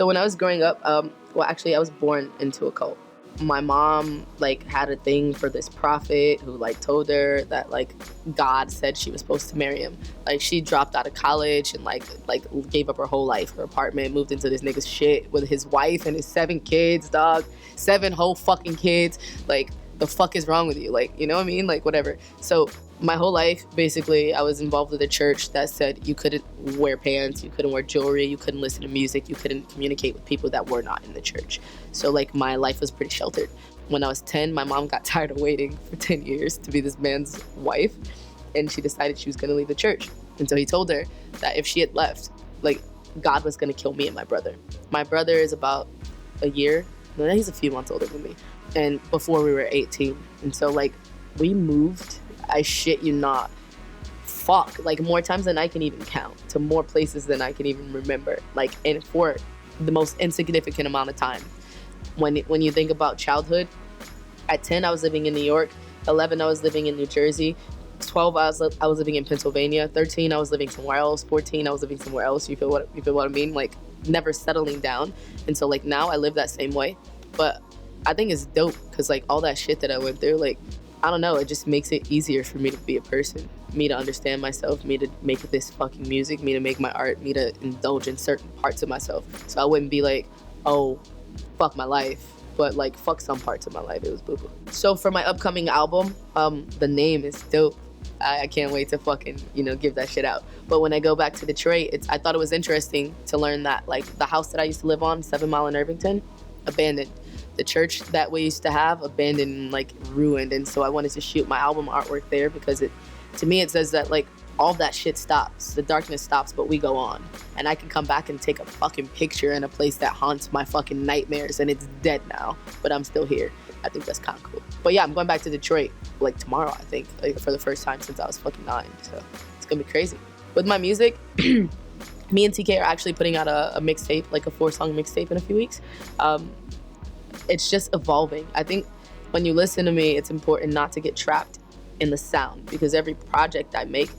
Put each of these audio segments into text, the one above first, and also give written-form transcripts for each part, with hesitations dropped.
So when I was growing up, well, actually, I was born into a cult. My mom like had a thing for this prophet who like told her that like God said she was supposed to marry him. Like she dropped out of college and like gave up her whole life, her apartment, moved into this nigga's shit with his wife and his 7 kids, dog. 7 whole fucking kids. Like, the fuck is wrong with you? Like, you know what I mean? Like, whatever. So my whole life, basically, I was involved with a church that said you couldn't wear pants, you couldn't wear jewelry, you couldn't listen to music, you couldn't communicate with people that were not in the church. So like my life was pretty sheltered. When I was 10, my mom got tired of waiting for 10 years to be this man's wife, and she decided she was gonna leave the church. And so he told her that if she had left, like God was gonna kill me and my brother. My brother is about a year, no, he's a few months older than me. And before we were 18. And so like we moved, I shit you not, like more times than I can even count, to more places than I can even remember, like, and for the most insignificant amount of time. When you think about childhood, at 10 I was living in New York, 11 I was living in New Jersey, 12 I was living in Pennsylvania, 13 I was living somewhere else, 14 I was living somewhere else. You feel what I mean? Like never settling down. And so like now I live that same way, but I think it's dope because like all that shit that I went through, like I don't know, it just makes it easier for me to be a person, me to understand myself, me to make this fucking music, me to make my art, me to indulge in certain parts of myself. So I wouldn't be like, oh, fuck my life, but like fuck some parts of my life. It was boo-boo. So for my upcoming album, the name is dope. I can't wait to fucking, give that shit out. But when I go back to Detroit, I thought it was interesting to learn that like the house that I used to live on, 7 Mile in Irvington, abandoned. The church that we used to have, abandoned and like ruined. And so I wanted to shoot my album artwork there because to me it says that like all that shit stops, the darkness stops, but we go on. And I can come back and take a fucking picture in a place that haunts my fucking nightmares and it's dead now, but I'm still here. I think that's kind of cool. But yeah, I'm going back to Detroit like tomorrow, I think, like for the first time since I was fucking 9. So it's gonna be crazy. With my music, me and TK are actually putting out a mixtape, like a 4-song mixtape in a few weeks. It's just evolving. I think when you listen to me, it's important not to get trapped in the sound because every project I make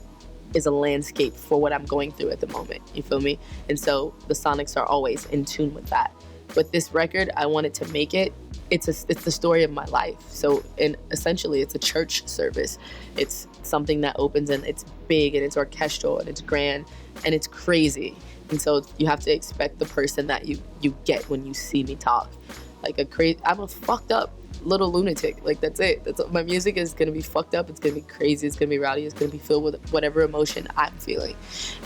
is a landscape for what I'm going through at the moment. You feel me? And so the sonics are always in tune with that. With this record, I wanted to make it. It's the story of my life. So, and essentially, it's a church service. It's something that opens and it's big and it's orchestral and it's grand and it's crazy. And so you have to expect the person that you get when you see me talk. Like I'm a fucked up little lunatic. Like that's it. My music is gonna be fucked up. It's gonna be crazy. It's gonna be rowdy. It's gonna be filled with whatever emotion I'm feeling.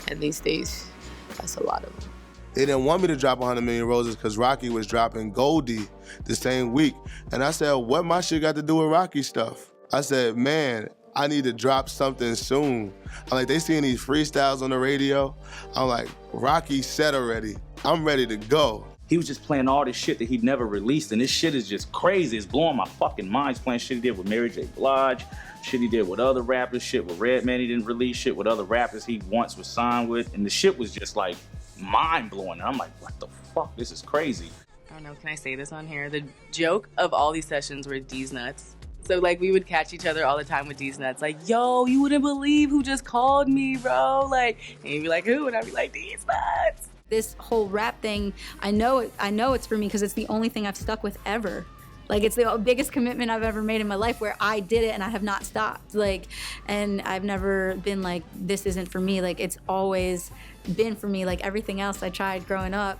And these days, that's a lot of them. They didn't want me to drop 100 Million Roses because Rocky was dropping Goldie the same week. And I said, what my shit got to do with Rocky stuff? I said, man, I need to drop something soon. I'm like, they seeing these freestyles on the radio. I'm like, Rocky said already. I'm ready to go. He was just playing all this shit that he'd never released, and this shit is just crazy. It's blowing my fucking mind. He's playing shit he did with Mary J. Blige, shit he did with other rappers, shit with Redman he didn't release, shit with other rappers he once was signed with, and the shit was just like mind-blowing. And I'm like, what the fuck? This is crazy. I don't know, can I say this on here? The joke of all these sessions were D's nuts. So like we would catch each other all the time with D's nuts, like, yo, you wouldn't believe who just called me, bro. Like, and he'd be like, who? And I'd be like, D's nuts. This whole rap thing, I know it's for me because it's the only thing I've stuck with ever. Like, it's the biggest commitment I've ever made in my life where I did it and I have not stopped. Like, and I've never been like, this isn't for me. Like, it's always been for me. Like, everything else I tried growing up,